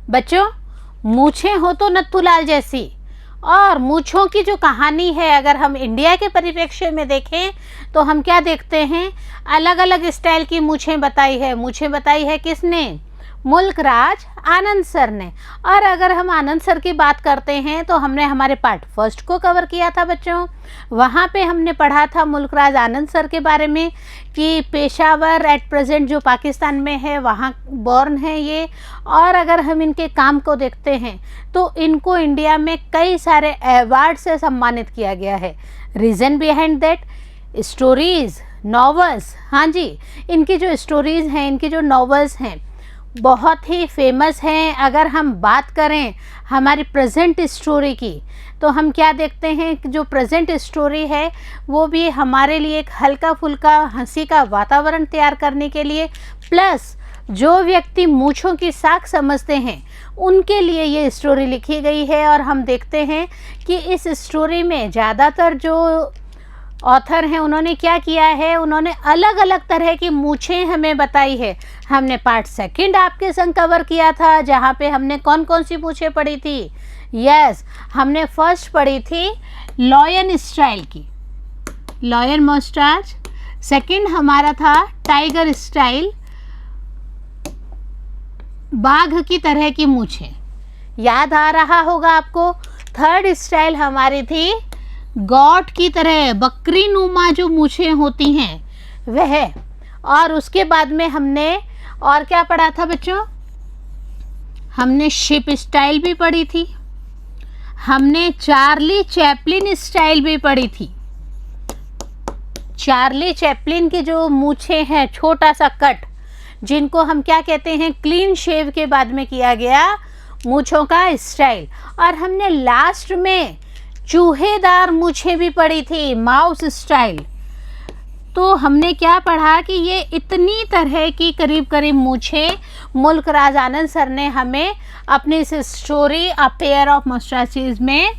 बच्चों, मूछें हो तो नथुलाल जैसी, और मूछों की जो कहानी है अगर हम इंडिया के परिप्रेक्ष्य में देखें तो हम क्या देखते हैं, अलग अलग स्टाइल की मूछें बताई है। मूछें बताई है किसने? मुल्क राज आनंद सर ने। और अगर हम आनंद सर की बात करते हैं तो हमने हमारे पार्ट फर्स्ट को कवर किया था बच्चों। वहाँ पे हमने पढ़ा था मुल्क राज आनंद सर के बारे में कि पेशावर एट प्रेजेंट जो पाकिस्तान में है वहाँ बॉर्न है ये। और अगर हम इनके काम को देखते हैं तो इनको इंडिया में कई सारे अवार्ड से सम्मानित किया गया है। Reason behind that, stories, novels, हाँ जी, इनकी जो स्टोरीज़ हैं, इनकी जो नॉवेल्स हैं बहुत ही फेमस हैं। अगर हम बात करें हमारी प्रेजेंट स्टोरी की तो हम क्या देखते हैं कि जो प्रेजेंट स्टोरी है वो भी हमारे लिए एक हल्का फुल्का हंसी का वातावरण तैयार करने के लिए, प्लस जो व्यक्ति मूँछों की साख समझते हैं उनके लिए ये स्टोरी लिखी गई है। और हम देखते हैं कि इस स्टोरी में ज़्यादातर जो ऑथर हैं उन्होंने क्या किया है, उन्होंने अलग अलग तरह की मूछें हमें बताई है। हमने पार्ट सेकंड आपके संग कवर किया था जहाँ पे हमने कौन कौन सी मूछें पढ़ी थी। यस, हमने फर्स्ट पढ़ी थी लॉयन स्टाइल की, लॉयन मस्टाच। सेकंड हमारा था टाइगर स्टाइल, बाघ की तरह की मूछें, याद आ रहा होगा आपको। थर्ड स्टाइल हमारी थी गॉट की तरह, बकरी नुमा जो मूछें होती हैं वह। और उसके बाद में हमने और क्या पढ़ा था बच्चों? हमने शिप स्टाइल भी पढ़ी थी, हमने चार्ली चैपलिन स्टाइल भी पढ़ी थी। चार्ली चैपलिन की जो मूछें हैं, छोटा सा कट, जिनको हम क्या कहते हैं, क्लीन शेव के बाद में किया गया मूछों का स्टाइल। और हमने लास्ट में चूहेदार मूछें भी पढ़ी थी, माउस स्टाइल। तो हमने क्या पढ़ा कि ये इतनी तरह की करीब करीब मूछें मुल्क राज आनंद सर ने हमें अपनी इस स्टोरी अ पेयर ऑफ मस्टाचेस में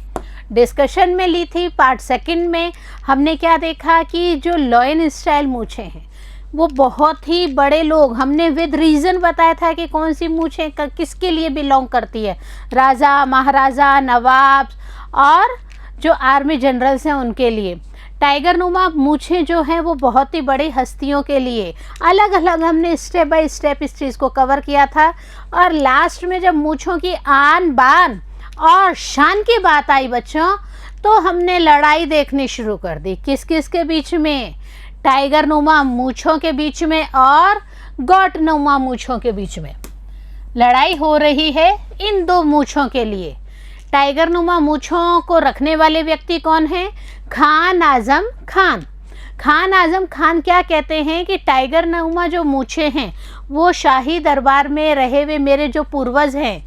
डिस्कशन में ली थी। पार्ट सेकंड में हमने क्या देखा कि जो लॉयन स्टाइल मूछें हैं वो बहुत ही बड़े लोग, हमने विद रीज़न बताया था कि कौन सी मूछें किसके लिए बिलोंग करती है, राजा, महाराजा, नवाब और जो आर्मी जनरल्स हैं उनके लिए। टाइगर नुमा मूछें जो हैं वो बहुत ही बड़ी हस्तियों के लिए। अलग अलग हमने स्टेप बाय स्टेप इस चीज़ को कवर किया था। और लास्ट में जब मूछों की आन बान और शान की बात आई बच्चों, तो हमने लड़ाई देखनी शुरू कर दी। किस किस के बीच में? टाइगर नुमा मूछों के बीच में और गॉट नुमा मूछों के बीच में लड़ाई हो रही है इन दो मूछों के लिए। टाइगर नुमा मूछों को रखने वाले व्यक्ति कौन हैं? खान आजम खान। खान आजम खान क्या कहते हैं कि टाइगर नुमा जो मूछें हैं वो शाही दरबार में रहे हुए मेरे जो पूर्वज हैं,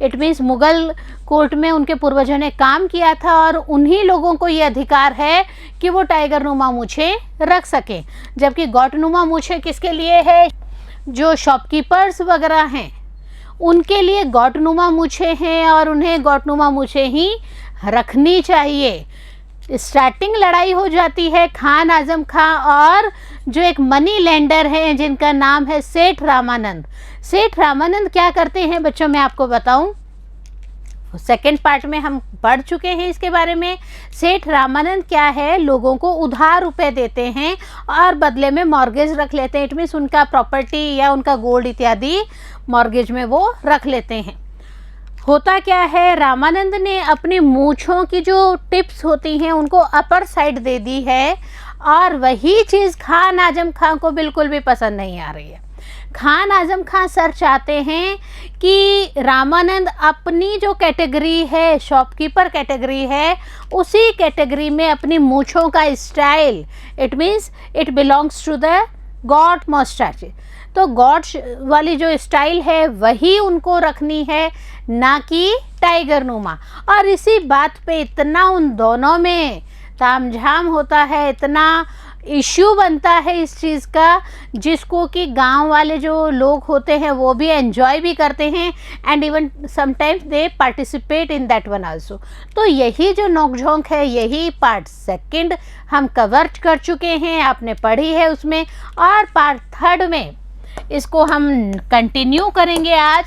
इट मीन्स मुग़ल कोर्ट में उनके पूर्वजों ने काम किया था और उन्हीं लोगों को ये अधिकार है कि वो टाइगर नुमा मूछें रख सकें। जबकि गॉट नुमा मूछें किसके लिए है? जो शॉपकीपर्स वगैरह हैं उनके लिए गॉट नुमा मूछें हैं और उन्हें गॉट नुमा मूछें ही रखनी चाहिए। स्टार्टिंग लड़ाई हो जाती है खान आजम खां और जो एक मनी लेंडर हैं जिनका नाम है सेठ रामानंद। सेठ रामानंद क्या करते हैं बच्चों, मैं आपको बताऊं, सेकेंड पार्ट में हम पढ़ चुके हैं इसके बारे में। सेठ रामानंद क्या है, लोगों को उधार रुपए देते हैं और बदले में मॉर्गेज रख लेते हैं। इट मीन्स उनका प्रॉपर्टी या उनका गोल्ड इत्यादि मॉर्गेज में वो रख लेते हैं। होता क्या है, रामानंद ने अपनी मूछों की जो टिप्स होती हैं उनको अपर साइड दे दी है और वही चीज़ खान आजम खां को बिल्कुल भी पसंद नहीं आ रही है। खान आजम खां सर चाहते हैं कि रामानंद अपनी जो कैटेगरी है, शॉपकीपर कैटेगरी है, उसी कैटेगरी में अपनी मूछों का style, it means it belongs to the god mustache, तो गॉड वाली जो स्टाइल है वही उनको रखनी है, ना कि टाइगर नुमा। और इसी बात पे इतना उन दोनों में तामझाम होता है, इतना इश्यू बनता है इस चीज़ का, जिसको कि गांव वाले जो लोग होते हैं वो भी एंजॉय भी करते हैं and even sometimes they participate in that one also. तो यही जो नोकझोंक है, यही पार्ट सेकंड हम कवर कर चुके हैं, आपने पढ़ी है उसमें। और पार्ट थर्ड में इसको हम कंटिन्यू करेंगे आज।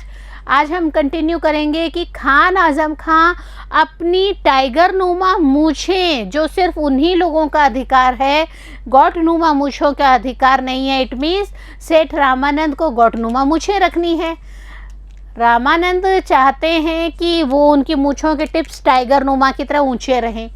आज हम कंटिन्यू करेंगे कि खान आजम खां अपनी टाइगर नुमा मूछें, जो सिर्फ उन्हीं लोगों का अधिकार है, गॉट नुमा मूछों का अधिकार नहीं है। इट मीन्स सेठ रामानंद को गॉट नुमा मूछें रखनी है। रामानंद चाहते हैं कि वो उनकी मूछों के टिप्स टाइगर नुमा की तरह ऊंचे रहें,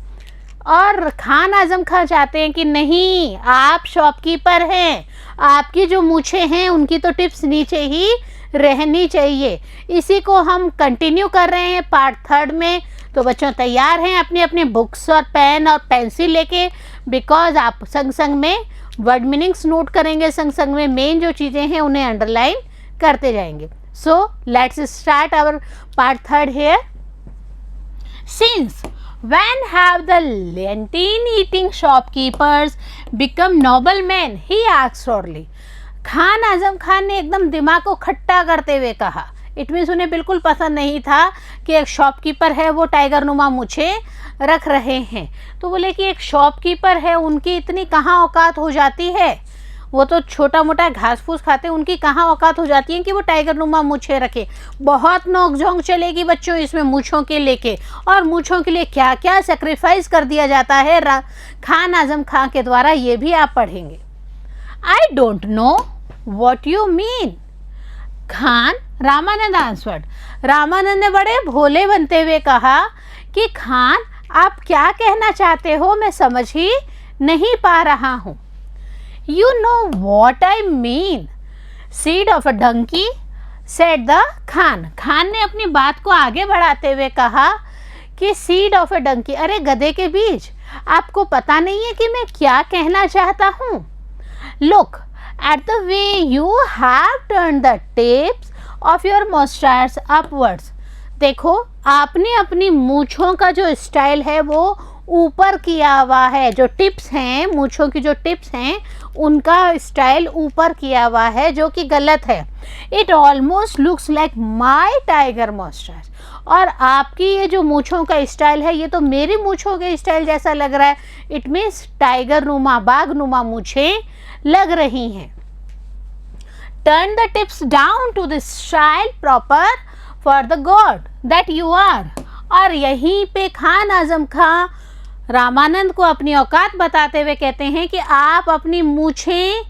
और खान आजम खां चाहते हैं कि नहीं, आप शॉपकीपर हैं, आपकी जो मूछें हैं उनकी तो टिप्स नीचे ही रहनी चाहिए। इसी को हम कंटिन्यू कर रहे हैं पार्ट 3 में। तो बच्चों तैयार हैं अपनी अपनी बुक्स और पेन और पेंसिल लेके, बिकॉज आप संग संग में वर्ड मीनिंग्स नोट करेंगे, संग संग में मेन जो चीज़ें हैं उन्हें अंडरलाइन करते जाएंगे। So let's start our part 3 here. Since when have the lantern eating shopkeepers become noblemen? He asked shortly. Khan Azam Khan ने एकदम दिमाग को खट्टा करते हुए कहा। इट मीन्स उन्हें बिल्कुल पसंद नहीं था कि एक शॉपकीपर है वो टाइगर नुमा मूछें रख रहे हैं। तो बोले कि एक शॉपकीपर है, उनकी इतनी कहाँ औकात हो जाती है, वो तो छोटा मोटा घास फूस खाते हैं, उनकी कहाँ औकात हो जाती है कि वो टाइगर नुमा मूछें रखे। बहुत नोक-झोंक चलेगी बच्चों इसमें मूछों के लेके, और मूछों के लिए क्या क्या सेक्रीफाइस कर दिया जाता है खान आजम खां के द्वारा, ये भी आप पढ़ेंगे। I don't know what you mean Khan, Ramanand answered. Ramanand ने बड़े भोले बनते हुए कहा कि खान आप क्या कहना चाहते हो, मैं समझ ही नहीं पा रहा हूँ। You know what I mean? Seed of a donkey, said the Khan. Khan ने अपनी बात को आगे बढ़ाते हुए कहा कि सीड ऑफ a donkey, अरे गधे के बीज, आपको पता नहीं है कि मैं क्या कहना चाहता हूँ। Look at the way you have turned the tips of your mustache upwards. देखो आपने अपनी मूछों का जो स्टाइल है वो ऊपर किया हुआ है, जो टिप्स हैं, मूछों की जो टिप्स हैं उनका स्टाइल ऊपर किया हुआ है, जो कि गलत है। It almost looks like my tiger मस्टाच, और आपकी ये जो मूछों का स्टाइल है ये तो मेरी मूछों के स्टाइल जैसा लग रहा है। इट मीन्स टाइगर नुमा, बाघ नुमा मूछें लग रही हैं। Turn the tips down to the style proper for the god that you are. और यहीं पे खान आजम खां रामानंद को अपनी औकात बताते हुए कहते हैं कि आप अपनी मूछें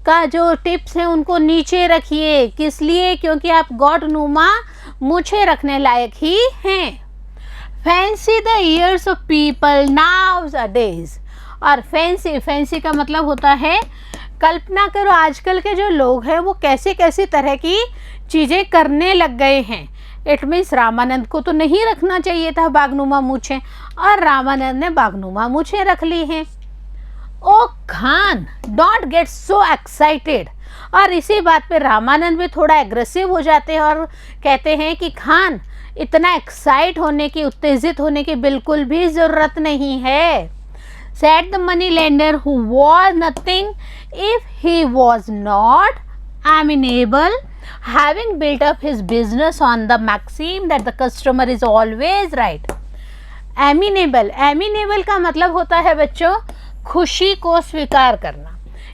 का जो टिप्स हैं उनको नीचे रखिए। किस लिए? क्योंकि आप गॉड नुमा मूछें रखने लायक ही हैं। Fancy the years of people now's a days. और फैंसी का मतलब होता है कल्पना करो आजकल के जो लोग हैं वो कैसे कैसी तरह की चीज़ें करने लग गए हैं। इट मीन्स रामानंद को तो नहीं रखना चाहिए था बाघनुमा मूछें, और रामानंद ने बाघनुमा मूछें रख ली हैं। Oh Khan, don't get so excited. और इसी बात पे रामानंद भी थोड़ा एग्रेसिव हो जाते हैं और कहते हैं कि खान, इतना एक्साइट होने की, उत्तेजित होने की बिल्कुल भी ज़रूरत नहीं है। Said the money lender who was nothing if he was not amenable, having built up his business on the maxim that the customer is always right. amenable का मतलब होता है बच्चों खुशी को स्वीकार करना।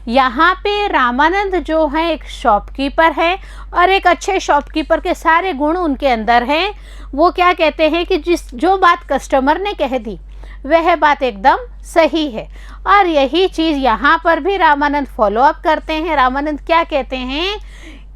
यहाँ पे रामानंद जो है एक शॉपकीपर है, और एक अच्छे शॉपकीपर के सारे गुण उनके अंदर हैं। वो क्या कहते हैं कि जो बात कस्टमर ने कह दी वह बात एकदम सही है, और यही चीज़ यहाँ पर भी रामानंद फॉलो अप करते हैं। रामानंद क्या कहते हैं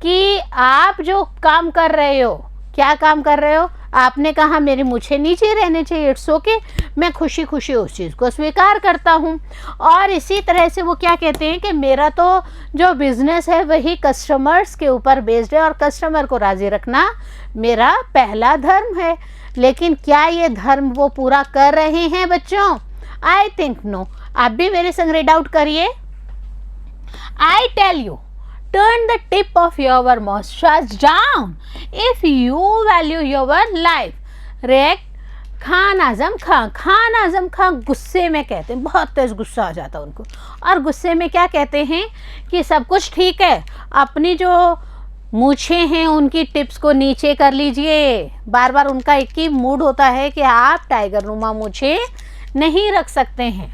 कि आप जो काम कर रहे हो, क्या काम कर रहे हो, आपने कहा मेरी मूछें नीचे रहने चाहिए, इट्स ओके, मैं खुशी खुशी उस चीज़ को स्वीकार करता हूँ। और इसी तरह से वो क्या कहते हैं कि मेरा तो जो बिज़नेस है वही कस्टमर्स के ऊपर बेस्ड है, और कस्टमर को राज़ी रखना मेरा पहला धर्म है। लेकिन क्या ये धर्म वो पूरा कर रहे हैं बच्चों? I think no. आप भी मेरे संग रीड आउट करिए। I tell you, turn the tip of your mustache down if you value your life. React Khan Azam Khan. Khan Azam Khan गुस्से में कहते हैं, बहुत तेज गुस्सा आ जाता है उनको, और गुस्से में क्या कहते हैं कि सब कुछ ठीक है, अपनी जो मूछें हैं उनकी टिप्स को नीचे कर लीजिए। बार बार उनका एक ही मूड होता है कि आप टाइगर नुमा मूछें नहीं रख सकते हैं।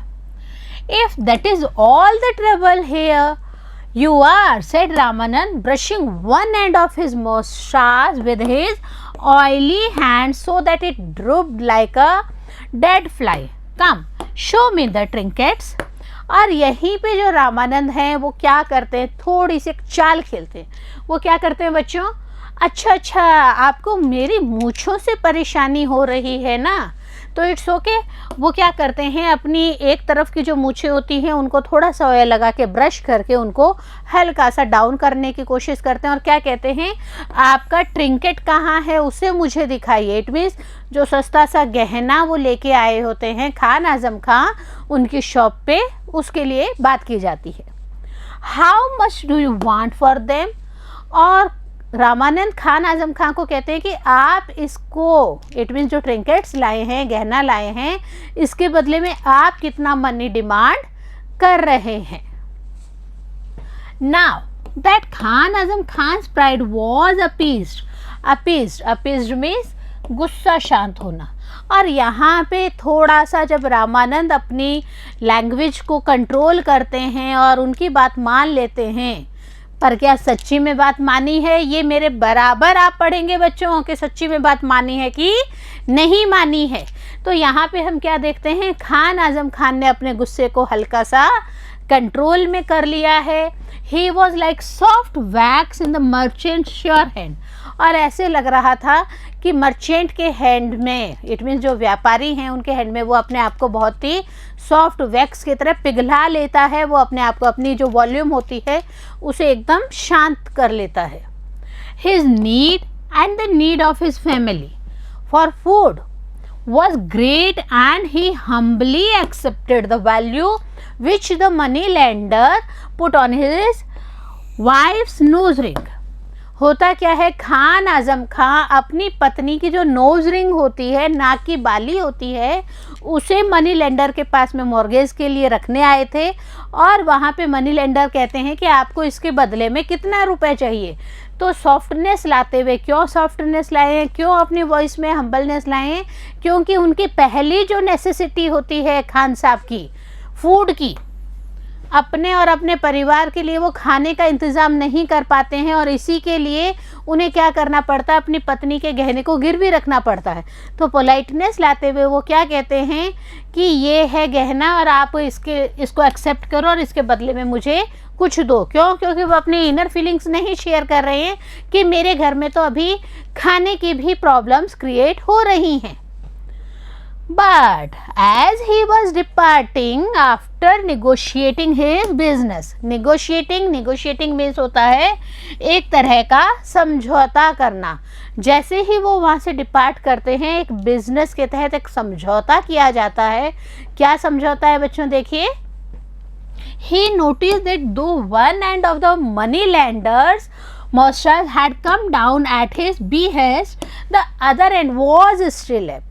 If that is all the trouble here You are, said Ramanand, brushing one end of his moustache with his oily hand so that it drooped like a dead fly. Come, show me the trinkets. और यहीं पे जो रामानंद हैं वो क्या करते हैं, थोड़ी सी चाल खेलते हैं. वो क्या करते हैं बच्चों, अच्छा आपको मेरी मूंछों से परेशानी हो रही है ना, तो इट्स ओके. वो क्या करते हैं, अपनी एक तरफ की जो मूछें होती हैं उनको थोड़ा सा ऑयल लगा के ब्रश करके उनको हल्का सा डाउन करने की कोशिश करते हैं. और क्या कहते हैं, आपका ट्रिंकेट कहाँ है उसे मुझे दिखाइए. इट मीन्स जो सस्ता सा गहना वो लेके आए होते हैं खान आजम खां उनकी शॉप पे, उसके लिए बात की जाती है. How much do you want for them. और रामानंद खान आजम खां को कहते हैं कि आप इसको, इट मीन्स जो ट्रिंकेट्स लाए हैं, गहना लाए हैं, इसके बदले में आप कितना मनी डिमांड कर रहे हैं. Now that Khan Azam Khan pride was appeased means गुस्सा शांत होना. और यहाँ पे थोड़ा सा जब रामानंद अपनी लैंग्वेज को कंट्रोल करते हैं और उनकी बात मान लेते हैं, पर क्या सच्ची में बात मानी है, ये मेरे बराबर आप पढ़ेंगे बच्चों कि सच्ची में बात मानी है कि नहीं मानी है. तो यहाँ पे हम क्या देखते हैं, खान आजम खान ने अपने गुस्से को हल्का सा कंट्रोल में कर लिया है. He was like soft wax in the merchant sure hand. और ऐसे लग रहा था कि मर्चेंट के हैंड में, इट मीन्स जो व्यापारी हैं उनके हैंड में वो अपने आप को बहुत ही सॉफ्ट वैक्स की तरह पिघला लेता है. वो अपने आप को, अपनी जो वॉल्यूम होती है उसे एकदम शांत कर लेता है. His need and the need of his family for food was great and he humbly accepted the value which the money lender put on his wife's nose ring. होता क्या है, खान आजम खां अपनी पत्नी की जो नोज रिंग होती है, नाक की बाली होती है, उसे मनी लेंडर के पास में मॉर्गेज के लिए रखने आए थे. और वहाँ पे मनी लेंडर कहते हैं कि आपको इसके बदले में कितना रुपए चाहिए. तो सॉफ्टनेस लाते हुए, क्यों सॉफ्टनेस लाए हैं, क्यों अपनी वॉइस में हम्बलनेस लाए हैं, क्योंकि उनकी पहली जो नेसेसिटी होती है खान साहब की, फूड की, अपने और अपने परिवार के लिए वो खाने का इंतज़ाम नहीं कर पाते हैं. और इसी के लिए उन्हें क्या करना पड़ता है, अपनी पत्नी के गहने को गिरवी रखना पड़ता है. तो पोलाइटनेस लाते हुए वो क्या कहते हैं कि ये है गहना और आप इसको एक्सेप्ट करो और इसके बदले में मुझे कुछ दो. क्यों, क्योंकि वो अपनी इनर फीलिंग्स नहीं शेयर कर रहे हैं कि मेरे घर में तो अभी खाने की भी प्रॉब्लम्स क्रिएट हो रही हैं. But as he was departing after negotiating his business, negotiating means होता है एक तरह का समझौता करना. जैसे ही वो वहाँ से डिपार्ट करते हैं, एक बिजनेस के तहत एक समझौता किया जाता है. क्या समझौता है बच्चों, देखिए. He noticed that though one end of the money lender's mustache had come down at his behest, the other end was still up.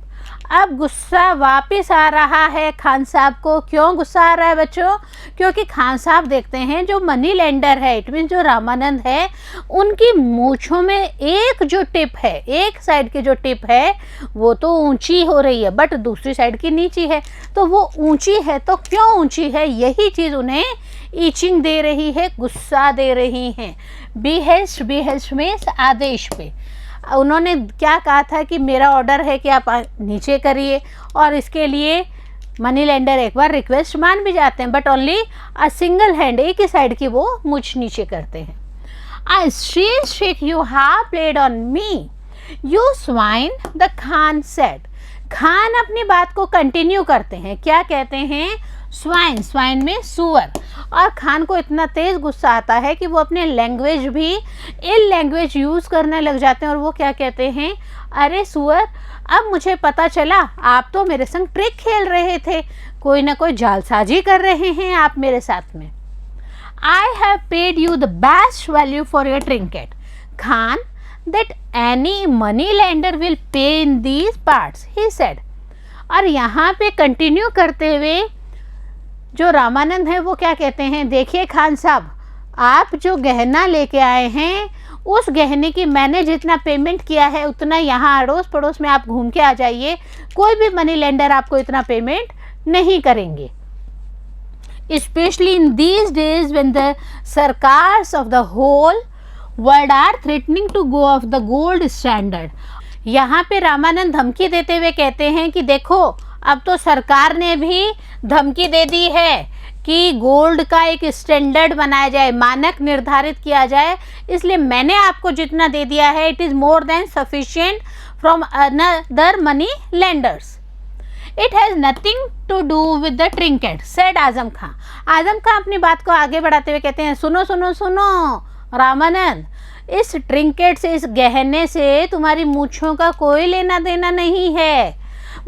अब गुस्सा वापस आ रहा है खान साहब को. क्यों गुस्सा आ रहा है बच्चों, क्योंकि खान साहब देखते हैं जो मनी लेंडर है, इट मीन्स जो रामानंद है, उनकी मूंछों में एक जो टिप है, एक साइड की जो टिप है वो तो ऊंची हो रही है, बट दूसरी साइड की नीची है. तो वो ऊंची है तो क्यों ऊंची है, यही चीज़ उन्हें ईचिंग दे रही है, गुस्सा दे रही हैं. बिहेस्ट मीन्स आदेश पे. उन्होंने क्या कहा था कि मेरा ऑर्डर है कि आप नीचे करिए, और इसके लिए मनी लेंडर एक बार रिक्वेस्ट मान भी जाते हैं, but only a single hand, एक ही साइड की वो मुझ नीचे करते हैं. I strange trick you have played on me you swine, the Khan said. Khan अपनी बात को कंटिन्यू करते हैं. क्या कहते हैं, स्वाइन में सुअर. और खान को इतना तेज़ गुस्सा आता है कि वो अपने लैंग्वेज भी इल लैंग्वेज यूज़ करने लग जाते हैं. और वो क्या कहते हैं, अरे सुअर, अब मुझे पता चला आप तो मेरे संग ट्रिक खेल रहे थे, कोई ना कोई जालसाजी कर रहे हैं आप मेरे साथ में. I have paid you the best value for your trinket Khan that any money lender will pay in these parts, he said. और यहाँ पे कंटिन्यू करते हुए जो रामानंद है वो क्या कहते हैं, देखिए खान साहब, आप जो गहना लेके आए हैं उस गहने की मैंने जितना पेमेंट किया है उतना यहाँ अड़ोस पड़ोस में आप घूम के आ जाइए, कोई भी मनी लेंडर आपको इतना पेमेंट नहीं करेंगे. especially in these days when the sarkars of the whole world are threatening to go off the gold standard. यहाँ पे रामानंद धमकी देते हुए कहते हैं कि देखो अब तो सरकार ने भी धमकी दे दी है कि गोल्ड का एक स्टैंडर्ड बनाया जाए, मानक निर्धारित किया जाए, इसलिए मैंने आपको जितना दे दिया है it is more than sufficient from another money lenders. It has nothing to do with the trinket said Azam Khan. Azam Khan अपनी बात को आगे बढ़ाते हुए कहते हैं सुनो सुनो सुनो रामानंद, इस ट्रिंकेट से, इस गहने से तुम्हारी मूछों का कोई लेना देना नहीं है.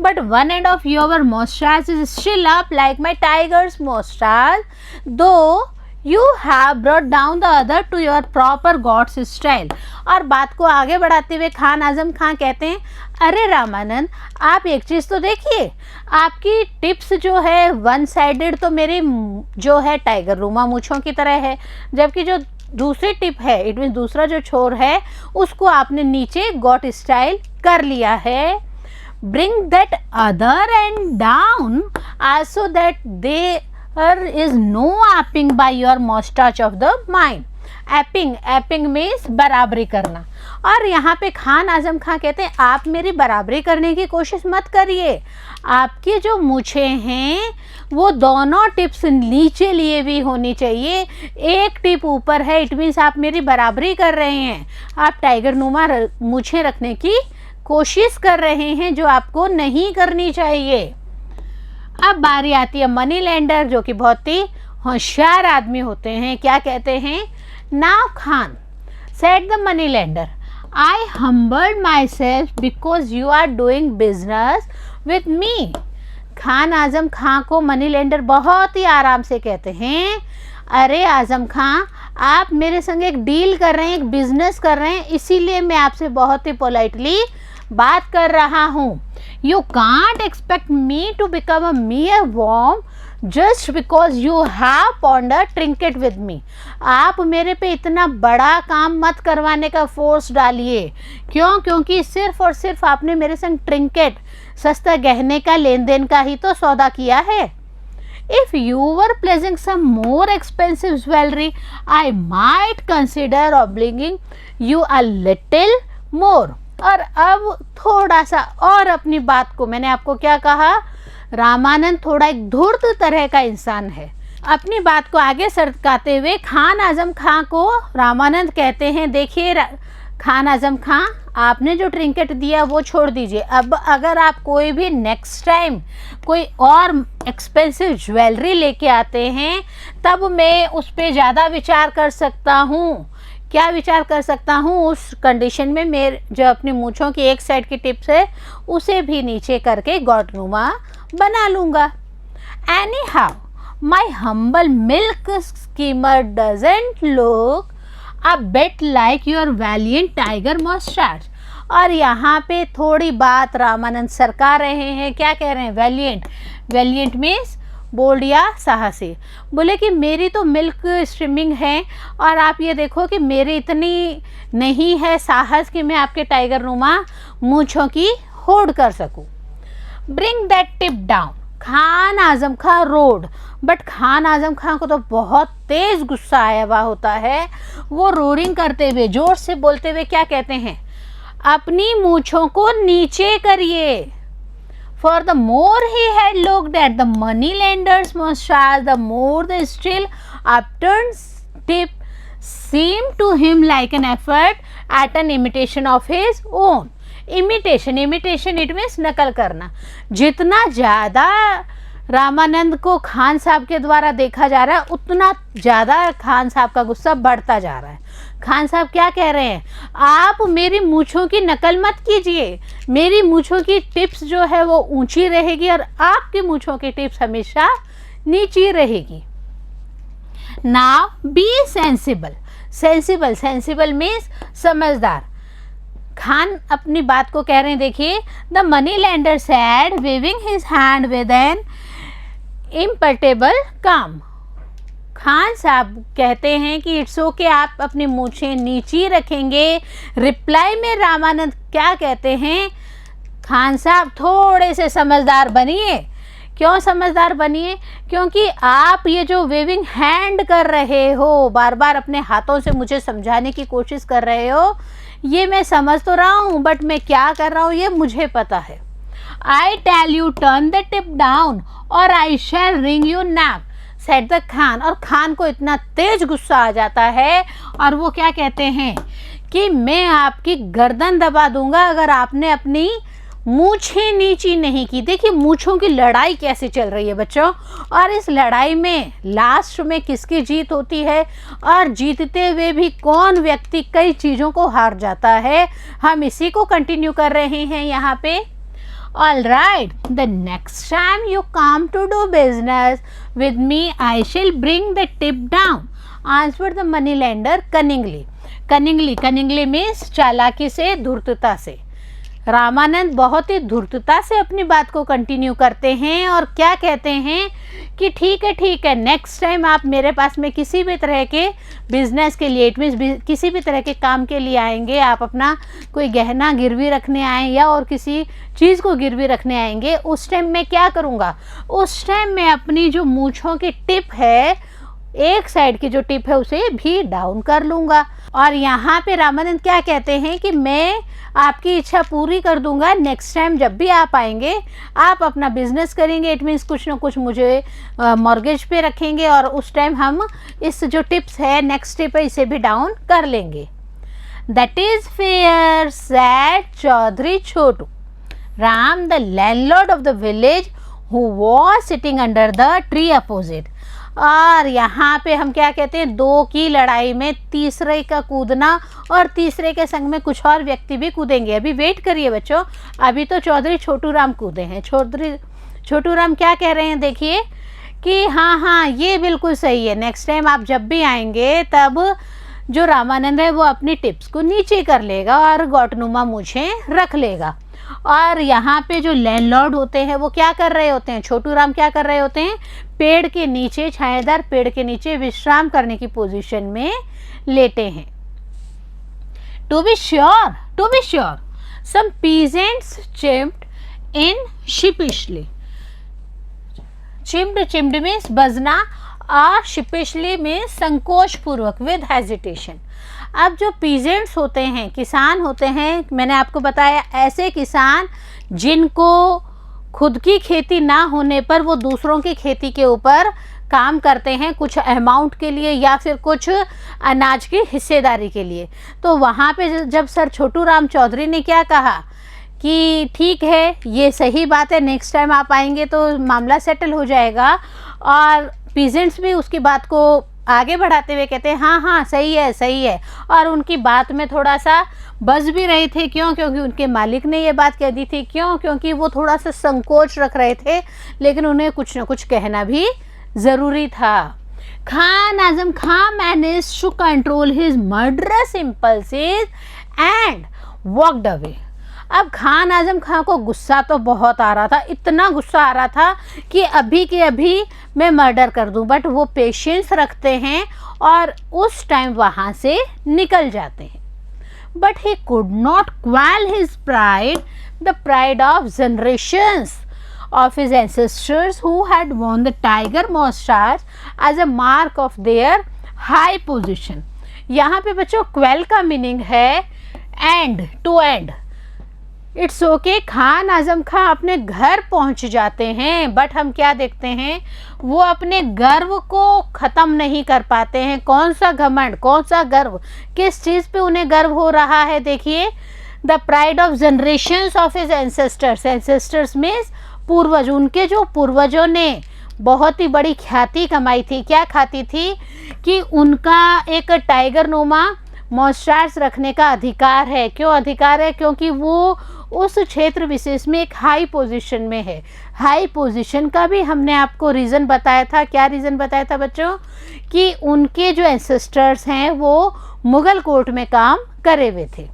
But one end of your moustache is still up like my tiger's moustache, though you have brought down the other to your proper goat's style. और बात को आगे बढ़ाते हुए खान आजम खां कहते हैं अरे रामानंद, आप एक चीज़ तो देखिए, आपकी टिप्स जो है वन साइडेड तो मेरी जो है टाइगर रूमा मूछों की तरह है, जबकि जो दूसरी टिप है इट मीन दूसरा जो छोर है उसको आपने नीचे गॉट स्टाइल कर लिया है. Bring that other end down also that there is no aping by your moustache of the mind. Aping means बराबरी करना. और यहाँ पे खान आजम खां कहते हैं आप मेरी बराबरी करने की कोशिश मत करिए, आपकी जो मूछें हैं वो दोनों टिप्स नीचे लिए भी होनी चाहिए, एक टिप ऊपर है, इट मीन्स आप मेरी बराबरी कर रहे हैं, आप टाइगर नुमा मूछें रखने की कोशिश कर रहे हैं जो आपको नहीं करनी चाहिए. अब बारी आती है मनी लेंडर जो कि बहुत ही होशियार आदमी होते हैं. क्या कहते हैं? Now Khan said the money lender, I humbled myself because you are doing business with me. Khan Azam Khan को मनी लेंडर बहुत ही आराम से कहते हैं अरे आजम खां, आप मेरे संग एक डील कर रहे हैं, एक बिजनेस कर रहे हैं, इसीलिए मैं आपसे बहुत ही पोलाइटली बात कर रहा हूँ. You can't expect me to become a mere worm just because you have pawned a trinket with me. आप मेरे पे इतना बड़ा काम मत करवाने का फोर्स डालिए. क्यों? क्योंकि सिर्फ और सिर्फ आपने मेरे संग ट्रिंकेट, सस्ता गहने का लेन देन का ही तो सौदा किया है. If you were placing some more expensive jewellery I might consider obliging you a little more. और अब थोड़ा सा और अपनी बात को, मैंने आपको क्या कहा, रामानंद थोड़ा एक धूर्त तरह का इंसान है. अपनी बात को आगे सरकाते हुए खान आजम खां को रामानंद कहते हैं देखिए खान आजम खां, आपने जो ट्रिंकेट दिया वो छोड़ दीजिए. अब अगर आप कोई भी नेक्स्ट टाइम कोई और एक्सपेंसिव ज्वेलरी लेके आते हैं तब मैं उस पर ज़्यादा विचार कर सकता हूँ. क्या विचार कर सकता हूँ? उस कंडीशन में मेरे जो अपनी मूँछों की एक साइड की टिप्स है उसे भी नीचे करके गॉडनुमा बना लूँगा. Anyhow my humble milk skimmer doesn't look a bit like your valiant tiger moustache. और यहाँ पे थोड़ी बात रामानंद सरका रहे हैं. क्या कह रहे हैं? वैलिएंट. वैलिएंट मीन्स बोल्ड या साहसी. बोले कि मेरी तो मिल्क स्ट्रीमिंग है और आप ये देखो कि मेरी इतनी नहीं है साहस कि मैं आपके टाइगर नुमा मूँछों की होड़ कर सकूं. Bring that tip down. Khan Azam Khan roared, but Khan Azam Khan को तो बहुत तेज़ गुस्सा आया हुआ होता है. वो रोरिंग करते हुए, जोर से बोलते हुए क्या कहते हैं? अपनी मूँछों को नीचे करिए. For the more he had looked at the money lender's mustache, the more the still upturned tip seemed to him like an effort at an imitation of his own. Imitation it means नकल करना. जितना ज़्यादा रामानंद को खान साहब के द्वारा देखा जा रहा है उतना ज़्यादा खान साहब का गुस्सा बढ़ता जा रहा है. खान साहब क्या कह रहे हैं? आप मेरी मूँछों की नकल मत कीजिए, मेरी मूँछों की टिप्स जो है वो ऊंची रहेगी और आपकी मूँछों की टिप्स हमेशा नीची रहेगी. Now be sensible. Sensible means समझदार. खान अपनी बात को कह रहे हैं देखिए the money lender said waving his hand with an imperturbable calm. Khan साहब कहते हैं कि इट्स ओके, आप अपनी मूछें नीची रखेंगे. रिप्लाई में रामानंद क्या कहते हैं? खान साहब थोड़े से समझदार बनिए क्यों समझदार बनिए? क्योंकि आप ये जो वेविंग हैंड कर रहे हो, बार बार अपने हाथों से मुझे समझाने की कोशिश कर रहे हो, ये मैं समझ तो रहा हूँ, बट मैं क्या कर रहा हूँ ये मुझे पता है। I tell you turn the tip down or I shall wring you nap, said the Khan. और खान को इतना तेज गुस्सा आ जाता है और वो क्या कहते हैं कि मैं आपकी गर्दन दबा दूंगा अगर आपने अपनी मूछें नीची नहीं की। देखिए मूछों की लड़ाई कैसे चल रही है बच्चों, और इस लड़ाई में लास्ट में किसकी जीत होती है, और जीतते हुए भी कौन व्यक्ति कई चीज़ों को हार जाता है, हम इसी को कंटिन्यू कर रहे हैं यहाँ पे। All right, the next time you come to do business with me, I shall bring the tip down, answered the moneylender cunningly. Cunningly means चालाकी से, धूर्तता से। रामानंद बहुत ही धूर्तता से अपनी बात को कंटिन्यू करते हैं और क्या कहते हैं कि ठीक है, नेक्स्ट टाइम आप मेरे पास में किसी भी तरह के बिजनेस के लिए, इट मीन्स किसी भी तरह के काम के लिए आएंगे, आप अपना कोई गहना गिरवी रखने आए या और किसी चीज़ को गिरवी रखने आएंगे, उस टाइम मैं क्या करूँगा, उस टाइम मैं अपनी जो मूँछों की टिप है, एक साइड की जो टिप है उसे भी डाउन कर लूँगा। और यहाँ पे रामानंद क्या कहते हैं कि मैं आपकी इच्छा पूरी कर दूंगा, नेक्स्ट टाइम जब भी आप आएंगे आप अपना बिजनेस करेंगे, इट मीन्स कुछ ना कुछ मुझे मॉर्गेज पे रखेंगे और उस टाइम हम इस जो टिप्स है, नेक्स्ट टिप है, इसे भी डाउन कर लेंगे। That is fair said Chaudhary Chhotu Ram, the landlord of the village who was sitting under the tree opposite. और यहाँ पे हम क्या कहते हैं, दो की लड़ाई में तीसरे का कूदना, और तीसरे के संग में कुछ और व्यक्ति भी कूदेंगे। अभी वेट करिए बच्चों, अभी तो चौधरी छोटू राम कूदे हैं। चौधरी छोटू राम क्या कह रहे हैं, देखिए कि हाँ ये बिल्कुल सही है, नेक्स्ट टाइम आप जब भी आएंगे तब जो रामानंद है वो अपनी टिप्स को नीचे कर लेगा और गौटनुमा मूछें रख लेगा। और यहाँ पे जो लैंडलॉर्ड होते हैं वो क्या कर रहे होते हैं, छोटू राम क्या कर रहे होते हैं, पेड़ के नीचे, छायादार पेड़ के नीचे विश्राम करने की पोजीशन में लेटे हैं। To be sure some peasants chimed in sheepishly. Chimed means बजना, और शिपिशली में संकोच पूर्वक, विद हेजिटेशन। अब जो पीजेंट्स होते हैं, किसान होते हैं, मैंने आपको बताया ऐसे किसान जिनको खुद की खेती ना होने पर वो दूसरों की खेती के ऊपर काम करते हैं कुछ अमाउंट के लिए या फिर कुछ अनाज की हिस्सेदारी के लिए। तो वहाँ पे जब सर छोटू राम चौधरी ने क्या कहा कि ठीक है ये सही बात है, नेक्स्ट टाइम आप आएंगे तो मामला सेटल हो जाएगा, और पीजेंट्स भी उसकी बात को आगे बढ़ाते हुए कहते हैं हाँ सही है, और उनकी बात में थोड़ा सा बज भी रहे थे। क्यों? क्योंकि उनके मालिक ने ये बात कह दी थी। क्यों? क्योंकि वो थोड़ा सा संकोच रख रहे थे, लेकिन उन्हें कुछ ना कुछ कहना भी ज़रूरी था। Khan Azam Khan managed to control his murderous impulses and walked away. अब खान आजम खां को गुस्सा तो बहुत आ रहा था, इतना गुस्सा आ रहा था कि अभी के अभी मैं मर्डर कर दूं, बट वो पेशेंस रखते हैं और उस टाइम वहाँ से निकल जाते हैं। But he could not quail his pride, the pride of generations of his ancestors who had worn the tiger moustache as a mark of their high position। यहाँ पे बच्चों क्वेल का मीनिंग है end, to end. It's okay, Khan Azam Khan अपने घर पहुंच जाते हैं, बट हम क्या देखते हैं, वो अपने गर्व को ख़त्म नहीं कर पाते हैं। कौन सा घमंड, कौन सा गर्व, किस चीज़ पे उन्हें गर्व हो रहा है, देखिए, the pride of generations of his ancestors. Ancestors means पूर्वज, उनके जो पूर्वजों ने बहुत ही बड़ी ख्याति कमाई थी। क्या ख्याति थी कि उनका एक टाइगर नुमा मौस्टार्स रखने का अधिकार है। क्यों अधिकार है? क्योंकि वो उस क्षेत्र विशेष में एक हाई पोजीशन में है। हाई पोजीशन का भी हमने आपको रीज़न बताया था। क्या रीज़न बताया था बच्चों? कि उनके जो एंसेस्टर्स हैं वो मुगल कोर्ट में काम करे हुए थे।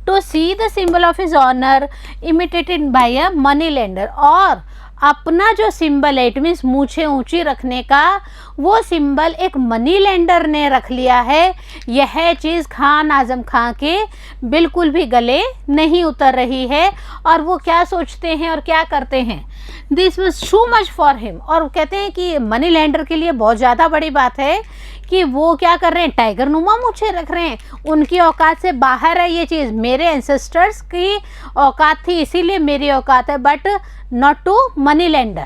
To see the symbol of his honour imitated by a money lender, और अपना जो सिंबल है, इट मीन्स मूछें ऊंची रखने का, वो सिंबल एक मनी लेंडर ने रख लिया है। यह चीज़ खान आजम खां के बिल्कुल भी गले नहीं उतर रही है। और वो क्या सोचते हैं और क्या करते हैं, this was too much for him. और वो कहते हैं कि मनी लेंडर के लिए बहुत ज़्यादा बड़ी बात है कि वो क्या कर रहे हैं, टाइगर नुमा मूछें रख रहे हैं। उनकी औकात से बाहर है ये चीज़। मेरे एंसेस्टर्स की औकात थी इसीलिए मेरी औकात है, but not to money lender.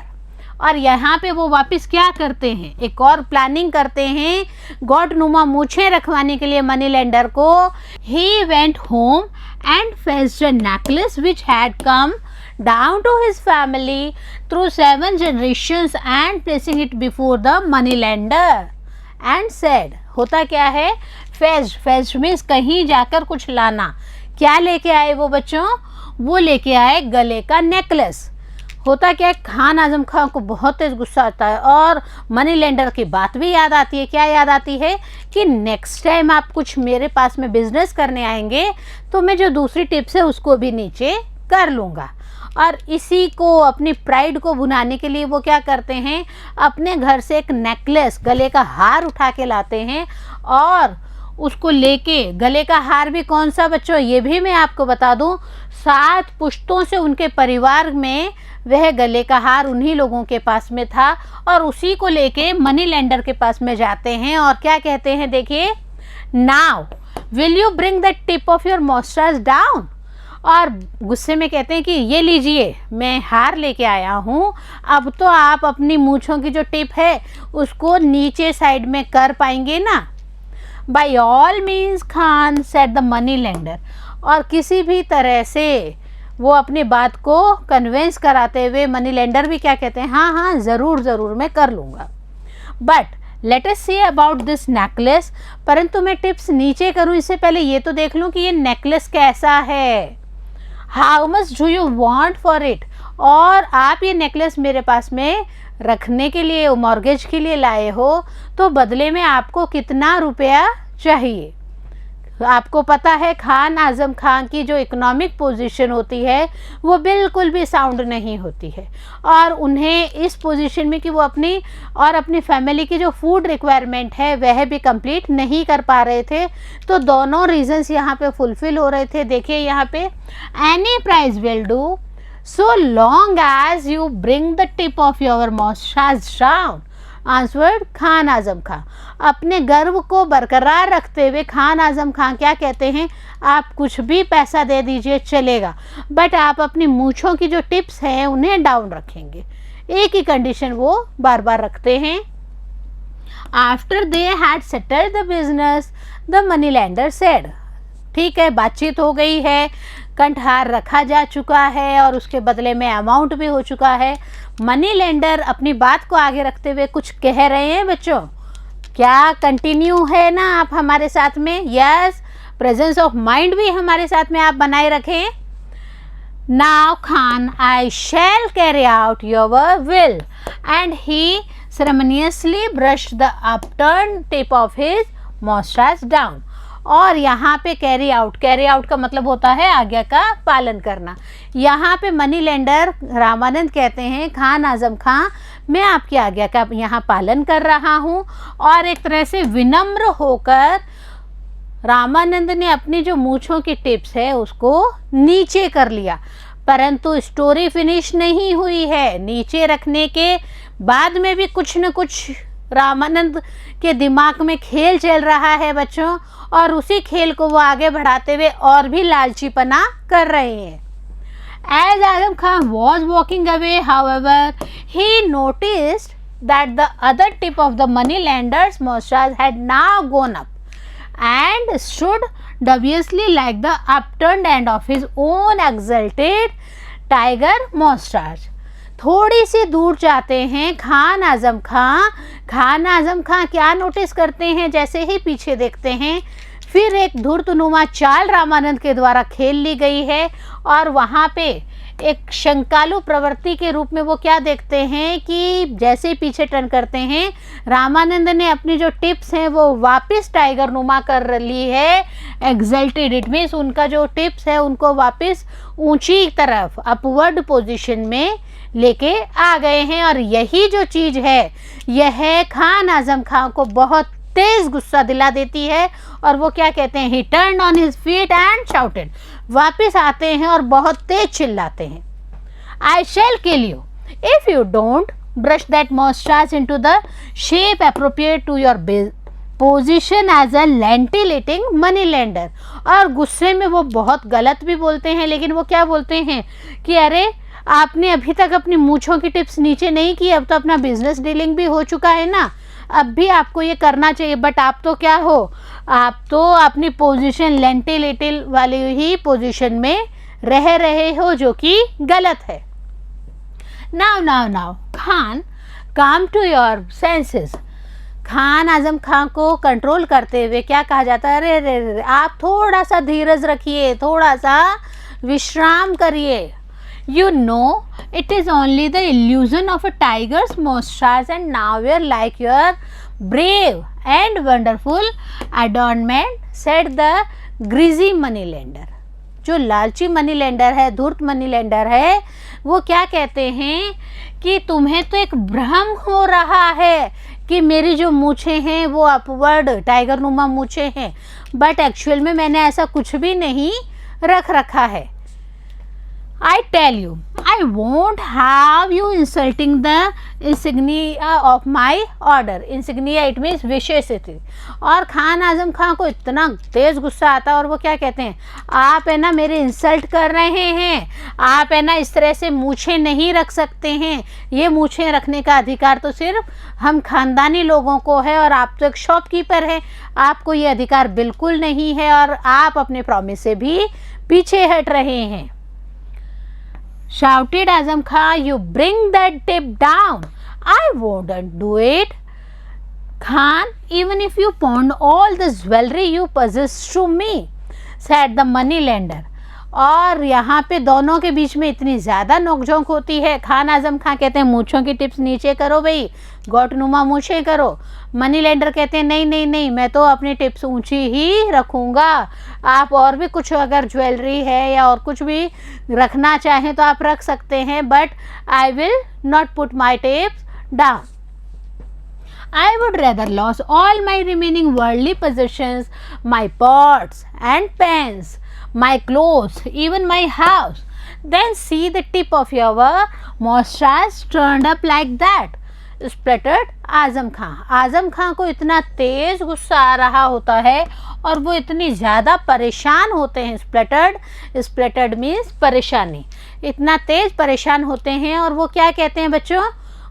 और यहाँ पे वो वापस क्या करते हैं, एक और प्लानिंग करते हैं गॉड नुमा मूछें रखवाने के लिए मनी लेंडर को। He went home and fetched a necklace which had come down to his family through 7 generations and placing it before the money lender and said, होता क्या है, fetched means कहीं जाकर कुछ लाना। क्या लेके आए वो बच्चों, वो लेके आए गले का नेकलेस। होता क्या है, खान आजम खान को बहुत तेज गुस्सा आता है और मनी लेंडर की बात भी याद आती है। क्या याद आती है कि नेक्स्ट टाइम आप कुछ मेरे पास में बिजनेस करने आएंगे तो मैं जो दूसरी टिप्स है उसको भी नीचे कर लूँगा। और इसी को अपनी प्राइड को भुनाने के लिए वो क्या करते हैं, अपने घर से एक नेकलेस, गले का हार उठा के लाते हैं और उसको लेके, गले का हार भी कौन सा बच्चों, ये भी मैं आपको बता दूं, 7 पुश्तों से उनके परिवार में वह गले का हार उन्हीं लोगों के पास में था। और उसी को लेके मनी लेंडर के पास में जाते हैं और क्या कहते हैं, देखिए, now will you bring the tip of your moustache down. और गुस्से में कहते हैं कि ये लीजिए, मैं हार लेके आया हूँ, अब तो आप अपनी मूँछों की जो टिप है उसको नीचे साइड में कर पाएंगे ना। By all means Khan said the money lender. और किसी भी तरह से वो अपनी बात को कन्विंस कराते हुए मनी लेंडर भी क्या कहते हैं, हाँ हाँ ज़रूर ज़रूर मैं कर लूँगा। But let us see about this necklace. परंतु मैं टिप्स नीचे करूँ इससे पहले ये तो देख लूँ कि ये नेकलेस कैसा है। How much do you want for it. और आप ये नेकलेस मेरे पास में रखने के लिए, मॉर्गेज के लिए लाए हो, तो बदले में आपको कितना रुपया चाहिए। आपको पता है खान आजम खान की जो इकोनॉमिक पोजीशन होती है वो बिल्कुल भी साउंड नहीं होती है और उन्हें इस पोजीशन में कि वो अपनी और अपनी फैमिली की जो फूड रिक्वायरमेंट है वह भी कंप्लीट नहीं कर पा रहे थे। तो दोनों रीजंस यहाँ पे फुलफिल हो रहे थे। देखिए यहाँ पे, any price will do so long as you bring the tip of your moustache down, answered Khan Azam Khan. अपने गर्व को बरकरार रखते हुए खान आजम खान क्या कहते हैं, आप कुछ भी पैसा दे दीजिए चलेगा, बट आप अपनी मूँछों की जो टिप्स हैं उन्हें डाउन रखेंगे। एक ही कंडीशन वो बार बार रखते हैं। After they had settled the business the money lender said, ठीक है, बातचीत हो गई है, कंठहार रखा जा चुका है और उसके बदले में अमाउंट भी हो चुका है। मनी लेंडर अपनी बात को आगे रखते हुए कुछ कह रहे हैं बच्चों। क्या कंटिन्यू है ना आप हमारे साथ में? यस, प्रेजेंस ऑफ माइंड भी हमारे साथ में आप बनाए रखें। Now Khan, I shall carry out your will and he ceremoniously brushed the upturned tip of his mustache down। और यहाँ पे कैरी आउट का मतलब होता है आज्ञा का पालन करना। यहाँ पे मनी लेंडर रामानंद कहते हैं, खान आजम खां, मैं आपकी आज्ञा का यहाँ पालन कर रहा हूँ। और एक तरह से विनम्र होकर रामानंद ने अपनी जो मूँछों की टिप्स है उसको नीचे कर लिया। परंतु स्टोरी फिनिश नहीं हुई है। नीचे रखने के बाद में भी कुछ न कुछ रामानंद के दिमाग में खेल चल रहा है बच्चों, और उसी खेल को वो आगे बढ़ाते हुए और भी लालचीपना कर रहे हैं। As Azam Khan was walking away, however, he noticed that the other tip of the money-lender's mustache had now gone up and stood dubiously like the upturned end of his own exalted tiger mustache। थोड़ी सी दूर जाते हैं खान आजम खां क्या notice करते हैं, जैसे ही पीछे देखते हैं फिर एक धूर्तनुमा चाल रामानंद के द्वारा खेल ली गई है और वहाँ पे एक शंकालु प्रवृत्ति के रूप में वो क्या देखते हैं कि जैसे ही पीछे टर्न करते हैं रामानंद ने अपनी जो टिप्स हैं वो वापस टाइगर नुमा कर ली है। एग्जल्टेड, इट मीन्स उनका जो टिप्स है उनको वापस ऊंची तरफ अपवर्ड पोजीशन में लेके आ गए हैं। और यही जो चीज़ है यह खान आजम खां को बहुत तेज गुस्सा दिला देती है और वो क्या कहते हैं, he turn on his feet and shouted, वापस आते हैं और बहुत तेज चिल्लाते हैं, I shall kill you If you don't brush that mustache into the shape appropriate to your position as a lentillating money lender, और गुस्से में वो बहुत गलत भी बोलते हैं, लेकिन वो क्या बोलते हैं कि अरे आपने अभी तक अपनी मूंछों की टिप्स नीचे नहीं की, अब तो अपना बिजनेस डीलिंग भी हो चुका है ना, अब भी आपको ये करना चाहिए, बट आप तो क्या हो, आप तो अपनी पोजीशन लेंटिलेटिल वाली ही पोजीशन में रह रहे हो, जो कि गलत है। नाउ खान, काम to your senses. Khan Azam Khan को कंट्रोल करते हुए क्या कहा जाता है, अरे रे आप थोड़ा सा धीरज रखिए, थोड़ा सा विश्राम करिए। You know, it is only the illusion of a tiger's mustache, and now you're like your brave and wonderful adornment, said the greasy money lender. जो लालची मनी लेंडर है, धूर्त मनी लेंडर है, वो क्या कहते हैं कि तुम्हें तो एक भ्रम हो रहा है कि मेरी जो मूछें हैं वो अपवर्ड टाइगर नुमा मूछें हैं, बट एक्चुअल में मैंने ऐसा कुछ भी नहीं रख रखा है। I tell you, I won't have you insulting the insignia of my order. Insignia it means विशेषित। और खान आजम खान को इतना तेज गुस्सा आता है और वो क्या कहते हैं, आप है ना मेरे इंसल्ट कर रहे हैं, आप है ना इस तरह से मूछें नहीं रख सकते हैं, ये मूछें रखने का अधिकार तो सिर्फ हम खानदानी लोगों को है, और आप तो एक शॉपकीपर है, आपको ये अधिकार बिल्कुल नहीं है, और आप अपने प्रॉमिस से भी पीछे हट रहे हैं। Shouted Azam Khan, you bring that tip down. I won't do it. Khan, even if you pawn all the jewelry you possess to me, said the money lender. और यहाँ पे दोनों के बीच में इतनी ज़्यादा नोकझोंक होती है। खान आजम खान कहते हैं मूँछों की टिप्स नीचे करो भाई, गोटनुमा मूछें करो। मनी लेंडर कहते हैं नहीं नहीं नहीं, मैं तो अपनी टिप्स ऊंची ही रखूँगा, आप और भी कुछ अगर ज्वेलरी है या और कुछ भी रखना चाहें तो आप रख सकते हैं, but I will not put my tips down. I would rather lose all my remaining worldly possessions, my pots and pans, my clothes, even my house, than see the tip of your mustache turned up like that, spluttered आजम खां। आजम खां को इतना तेज गुस्सा आ रहा होता है और वो इतनी ज़्यादा परेशान होते हैं। स्प्लटर्ड मीन्स परेशानी, इतना तेज परेशान होते हैं, और वो क्या कहते हैं बच्चों,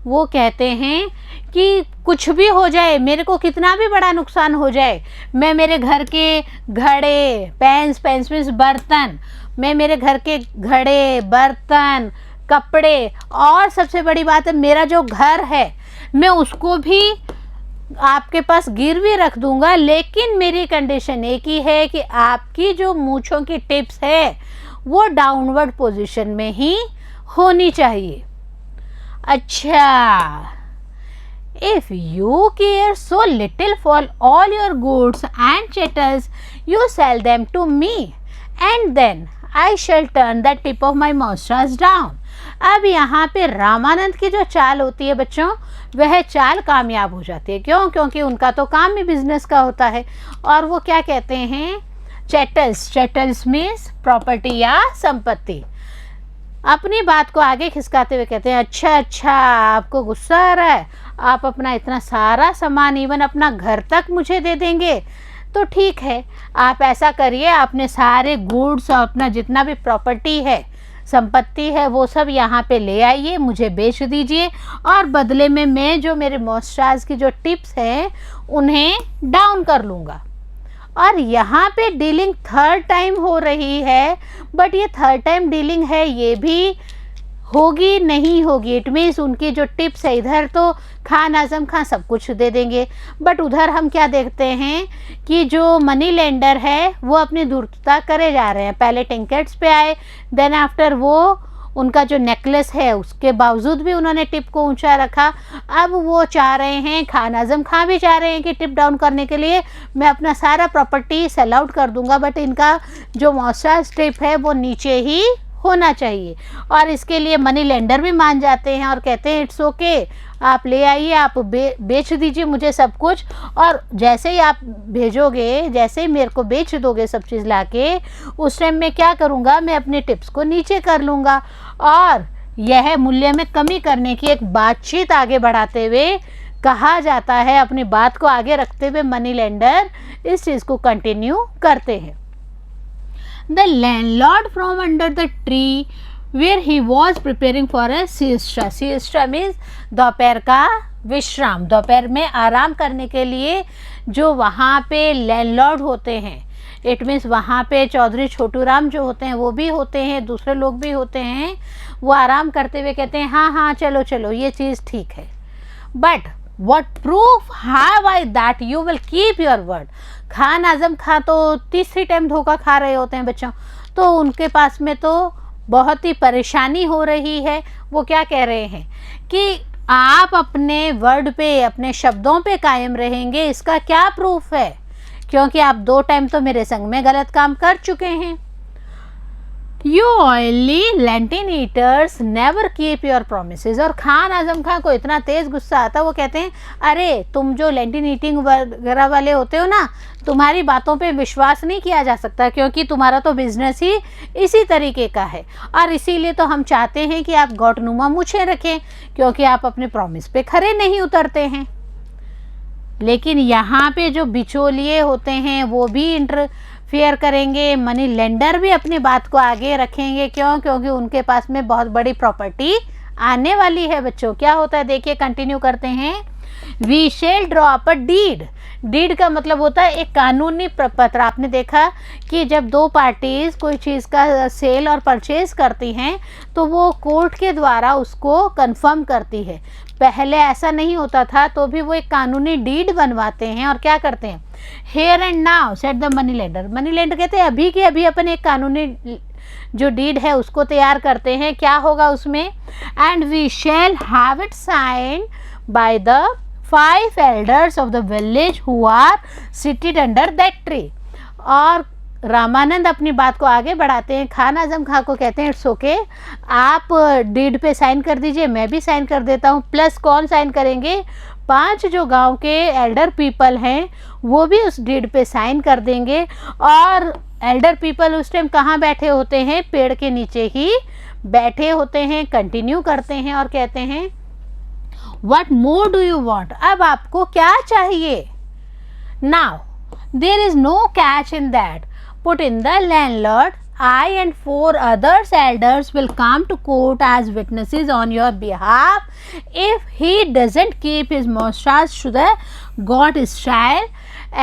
वो कहते हैं कि कुछ भी हो जाए, मेरे को कितना भी बड़ा नुकसान हो जाए, मैं मेरे घर के घड़े, पैंस मीन्स बर्तन, मैं मेरे घर के घड़े, बर्तन, कपड़े, और सबसे बड़ी बात है मेरा जो घर है मैं उसको भी आपके पास गिरवी रख दूंगा, लेकिन मेरी कंडीशन एक ही है कि आपकी जो मूंछों की टिप्स है वो डाउनवर्ड पोजीशन में ही होनी चाहिए। अच्छा, if you care so little for all your goods and chattels, you sell them to me, and then I shall turn the tip of my mustache down. अब यहाँ पे रामानंद की जो चाल होती है बच्चों, वह चाल कामयाब हो जाती है। क्यों? क्योंकि उनका तो काम ही बिजनेस का होता है, और वो क्या कहते हैं, चैटल्स मीन्स प्रॉपर्टी या संपत्ति। अपनी बात को आगे खिसकाते हुए कहते हैं, अच्छा आपको गुस्सा आ रहा है, आप अपना इतना सारा सामान, इवन अपना घर तक मुझे दे देंगे, तो ठीक है, आप ऐसा करिए, आपने सारे गुड्स और अपना जितना भी प्रॉपर्टी है, संपत्ति है, वो सब यहाँ पे ले आइए, मुझे बेच दीजिए, और बदले में मैं जो मेरे मॉस्टार्स की जो टिप्स हैं उन्हें डाउन कर लूँगा। और यहाँ पे डीलिंग थर्ड टाइम हो रही है, बट ये थर्ड टाइम डीलिंग है, ये भी होगी नहीं होगी, इट मीन्स उनकी जो टिप्स है, इधर तो खान आजम खान सब कुछ दे देंगे, बट उधर हम क्या देखते हैं कि जो मनी लेंडर है वो अपनी धूर्तता करे जा रहे हैं। पहले टिंकेट्स पे आए, देन आफ्टर वो उनका जो नेकलेस है उसके बावजूद भी उन्होंने टिप को ऊंचा रखा। अब वो चाह रहे हैं, खान आजम खान भी चाह रहे हैं कि टिप डाउन करने के लिए मैं अपना सारा प्रॉपर्टी सेल आउट कर दूंगा, बट इनका जो मॉस्टार्स टिप है वो नीचे ही होना चाहिए, और इसके लिए मनी लेंडर भी मान जाते हैं और कहते हैं इट्स ओके, आप ले आइए, आप बेच दीजिए मुझे सब कुछ, और जैसे ही आप भेजोगे, जैसे ही मेरे को बेच दोगे सब चीज़ लाके, उस टाइम मैं क्या करूँगा, मैं अपने टिप्स को नीचे कर लूँगा, और यह मूल्य में कमी करने की एक बातचीत आगे बढ़ाते हुए कहा जाता है। अपनी बात को आगे रखते हुए मनी लेंडर इस चीज को कंटिन्यू करते हैं। The landlord from under the tree where he was preparing for a siesta. Siesta means दोपहर का विश्राम, दोपहर में आराम करने के लिए जो वहाँ पे लैंडलॉर्ड होते हैं, इट मीन्स वहाँ पे चौधरी छोटू राम जो होते हैं वो भी होते हैं, दूसरे लोग भी होते हैं, वो आराम करते हुए कहते हैं हाँ हाँ चलो चलो ये चीज़ ठीक है, but what proof have I that you will keep your word। Khan Azam Khan तो तीसरी टाइम धोखा खा रहे होते हैं बच्चों, तो उनके पास में तो बहुत ही परेशानी हो रही है। वो क्या कह रहे हैं कि आप अपने वर्ड पे, अपने शब्दों पे कायम रहेंगे, इसका क्या प्रूफ है, क्योंकि आप 2 टाइम तो मेरे संग में गलत काम कर चुके हैं। You oily lantern eaters never keep your promises। और खान आजम खां को इतना तेज गुस्सा आता, वो कहते हैं अरे तुम जो लैंटन ईटिंग वगैरह वाले होते हो ना, तुम्हारी बातों पे विश्वास नहीं किया जा सकता, क्योंकि तुम्हारा तो बिजनेस ही इसी तरीके का है, और इसीलिए तो हम चाहते हैं कि आप गौटनुमा मूछें रखें, क्योंकि आप अपने प्रॉमिस पे खरे नहीं उतरते हैं। लेकिन यहाँ पे जो बिचौलिए होते हैं वो भी इंटरफेयर करेंगे, मनी लेंडर भी अपनी बात को आगे रखेंगे। क्यों? क्योंकि उनके पास में बहुत बड़ी प्रॉपर्टी आने वाली है बच्चों। क्या होता है देखिए, कंटिन्यू करते हैं। We shall draw up a deed. Deed का मतलब होता है एक कानूनी प्रपत्र। आपने देखा कि जब 2 पार्टीज कोई चीज़ का सेल और परचेज करती हैं तो वो कोर्ट के द्वारा उसको कंफर्म करती है। पहले ऐसा नहीं होता था, तो भी वो एक कानूनी डीड बनवाते हैं और क्या करते हैं, here and now set the money lender. Money lender कहते हैं अभी के अभी अपन एक कानूनी जो डीड है उसको तैयार करते हैं। क्या होगा उसमें, and we shall have it sign by the 5 elders of the village who are seated under that tree। और रामानंद अपनी बात को आगे बढ़ाते हैं, खान आजम खां को कहते हैं इट्स ओके, आप डीड पे साइन कर दीजिए, मैं भी साइन कर देता हूँ, प्लस कौन साइन करेंगे, 5 जो गांव के एल्डर पीपल हैं वो भी उस डीड पे साइन कर देंगे। और एल्डर पीपल उस टाइम कहाँ बैठे होते हैं, पेड़ के नीचे ही बैठे होते हैं। कंटिन्यू करते हैं और कहते हैं What more do you want? अब आपको क्या चाहिए? Now there is no catch in that। Put in the landlord, I and 4 others elders will come to court as witnesses on your behalf if he doesn't keep his mustache to the God Israel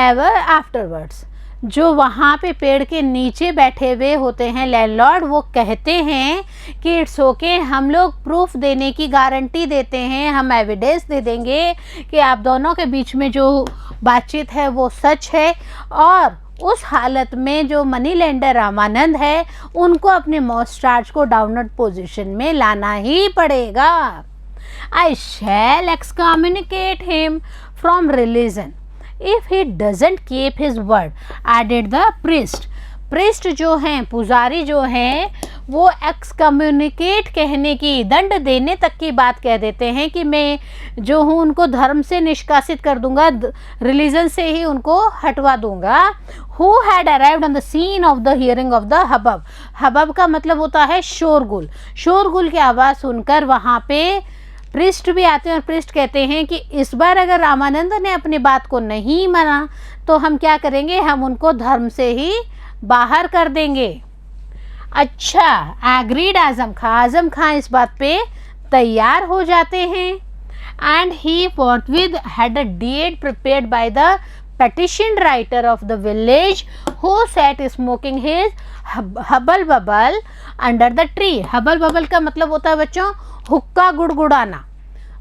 ever afterwards। जो वहाँ पे पेड़ के नीचे बैठे हुए होते हैं लैंडलॉर्ड, वो कहते हैं कि इट्स ओके, हम लोग प्रूफ देने की गारंटी देते हैं, हम एविडेंस दे देंगे कि आप दोनों के बीच में जो बातचीत है वो सच है। और उस हालत में जो मनी लेंडर रामानंद है उनको अपने मॉस्टार्च को डाउनवर्ड पोजीशन में लाना ही पड़ेगा। I shall excommunicate him from religion if he doesn't keep his word, added the priest। Priest जो हैं, पुजारी जो हैं, वो एक्सकम्युनिकेट कहने की, दंड देने तक की बात कह देते हैं कि मैं जो हूँ उनको धर्म से निष्कासित कर दूंगा, रिलीजन से ही उनको हटवा दूंगा। Who had arrived on the scene of the hearing of the hubbub। हबब का मतलब होता है शोरगुल। शोरगुल की आवाज़ सुनकर वहाँ पे प्रिस्ट भी आते हैं और प्रिस्ट कहते हैं कि इस बार अगर रामानंद ने अपनी बात को नहीं माना तो हम क्या करेंगे, हम उनको धर्म से ही बाहर कर देंगे। अच्छा, एग्रीड आजम खां इस बात पे तैयार हो जाते हैं। And he forthwith had a deed prepared by the petition writer of the village who sat smoking his hubble bubble under the tree। Hubble bubble का मतलब होता है बच्चों हुक्का गुड़गुड़ाना।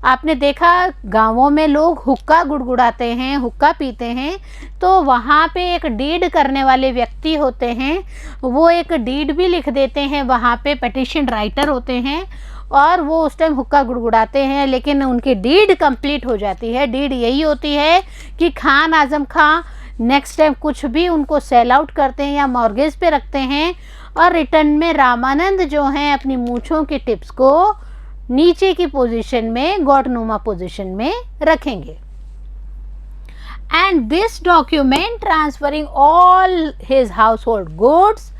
आपने देखा गांवों में लोग हुक्का गुड़गुड़ाते हैं, हुक्का पीते हैं, तो वहाँ पे एक डीड करने वाले व्यक्ति होते हैं, वो एक डीड भी लिख देते हैं, वहाँ पे पेटिशन राइटर होते हैं और वो उस टाइम हुक्का गुड़गुड़ाते हैं, लेकिन उनकी डीड कंप्लीट हो जाती है। डीड यही होती है कि खान आजम खां नेक्स्ट टाइम कुछ भी उनको सेल आउट करते हैं या मॉर्गेज पे रखते हैं और रिटर्न में रामानंद जो हैं अपनी मूँछों की टिप्स को नीचे की पोजीशन में, गॉटनुमा पोजीशन में रखेंगे। And this document transferring all his household goods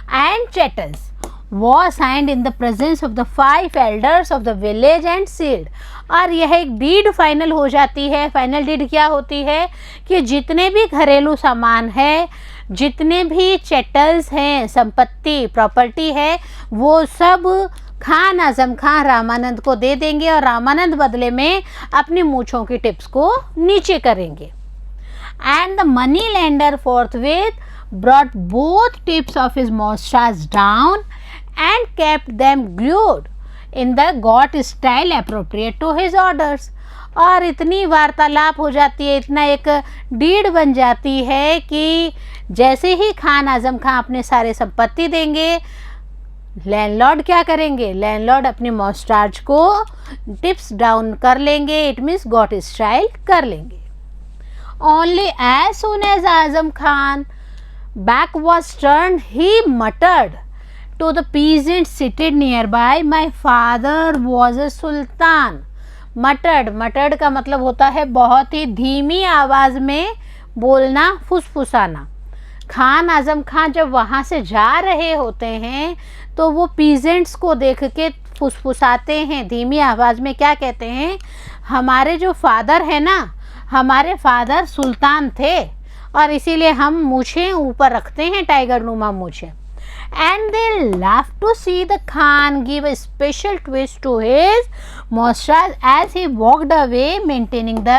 and chattels, was signed in the presence of the 5 elders of the village and sealed। और यह एक डीड फाइनल हो जाती है। फाइनल डीड क्या होती है कि जितने भी घरेलू सामान है, जितने भी चैटल्स हैं, संपत्ति प्रॉपर्टी है, वो सब खान आजम खान रामानंद को दे देंगे और रामानंद बदले में अपनी मूछों की टिप्स को नीचे करेंगे। And the money lender forthwith brought both tips of his mustache down and kept them glued in the got style appropriate to his orders। और इतनी वार्तालाप हो जाती है, इतना एक डीड बन जाती है कि जैसे ही खान आजम खां अपने सारे संपत्ति देंगे, लैंडलॉर्ड क्या करेंगे, लैंडलॉर्ड अपने मॉस्टार्च को टिप्स डाउन कर लेंगे, इट मीन्स गॉट स्टाइल कर लेंगे। Only as soon as Azam Khan back was turned, he muttered to the peasant seated nearby, my father was a sultan। मटर्ड का मतलब होता है बहुत ही धीमी आवाज़ में बोलना, फुसफुसाना। खान आजम खान जब वहाँ से जा रहे होते हैं तो वो पीजेंट्स को देख के फुसफुसाते हैं धीमी आवाज़ में। क्या कहते हैं, हमारे जो फादर है ना, हमारे फादर सुल्तान थे और इसीलिए हम मूछें ऊपर रखते हैं, टाइगर नुमा मूछें। And they laugh to see the Khan give a special twist to his moustache as he walked away, maintaining the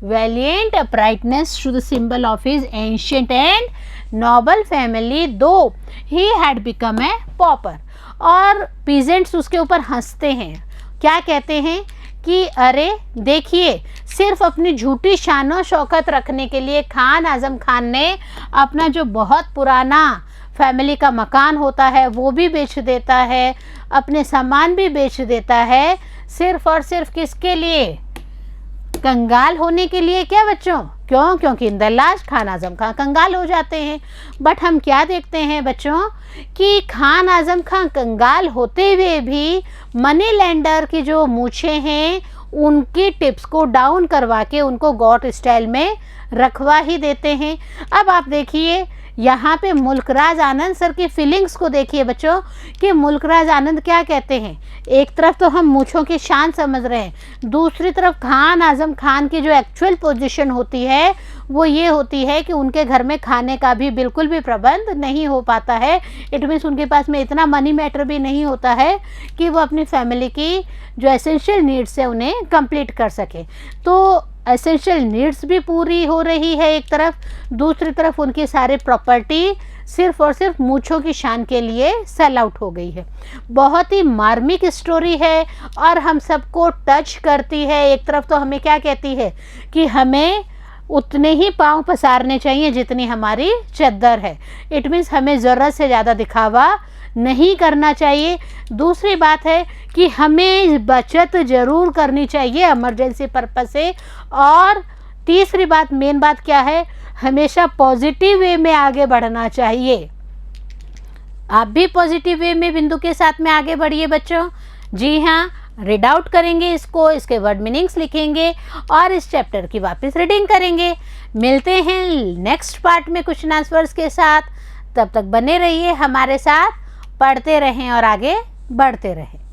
valiant uprightness to the symbol of his ancient and noble family, though he had become a pauper. और peasants उसके ऊपर हंसते हैं। क्या कहते हैं कि अरे देखिए, सिर्फ अपनी झूठी शानो शौकत रखने के लिए खान आजम खान ने अपना जो बहुत पुराना फैमिली का मकान होता है वो भी बेच देता है, अपने सामान भी बेच देता है, सिर्फ और सिर्फ किसके लिए, कंगाल होने के लिए। क्या बच्चों, क्यों? क्योंकि in the last Khan Azam Khan कंगाल हो जाते हैं। बट हम क्या देखते हैं बच्चों कि खान आजम खान कंगाल होते हुए भी मनी लेंडर की जो मूछें हैं उनकी टिप्स को डाउन करवा के उनको गॉट स्टाइल में रखवा ही देते हैं। अब आप देखिए यहाँ पे मुल्कराज आनंद सर की फीलिंग्स को देखिए बच्चों कि मुल्कराज आनंद क्या कहते हैं। एक तरफ तो हम मूछों की शान समझ रहे हैं, दूसरी तरफ खान आजम खान की जो एक्चुअल पोजीशन होती है वो ये होती है कि उनके घर में खाने का भी बिल्कुल भी प्रबंध नहीं हो पाता है। इट मीन्स उनके पास में इतना मनी मैटर भी नहीं होता है कि वो अपनी फैमिली की जो एसेंशियल नीड्स है उन्हें कंप्लीट कर सके। तो एसेंशियल नीड्स भी पूरी हो रही है एक तरफ, दूसरी तरफ उनकी सारी प्रॉपर्टी सिर्फ और सिर्फ मूछों की शान के लिए सेल आउट हो गई है। बहुत ही मार्मिक स्टोरी है और हम सबको टच करती है। एक तरफ तो हमें क्या कहती है कि हमें उतने ही पाँव पसारने चाहिए जितनी हमारी चद्दर है। इट मीन्स हमें ज़रूरत से ज़्यादा दिखावा नहीं करना चाहिए। दूसरी बात है कि हमें बचत ज़रूर करनी चाहिए इमरजेंसी पर्पस से। और तीसरी बात, मेन बात क्या है, हमेशा पॉजिटिव वे में आगे बढ़ना चाहिए। आप भी पॉजिटिव वे में बिंदु के साथ में आगे बढ़िए बच्चों। जी हाँ, रीड आउट करेंगे इसको, इसके वर्ड मीनिंग्स लिखेंगे और इस चैप्टर की वापस रीडिंग करेंगे। मिलते हैं नेक्स्ट पार्ट में क्वेश्चन आंसर्स के साथ। तब तक बने रहिए हमारे साथ, पढ़ते रहें और आगे बढ़ते रहें।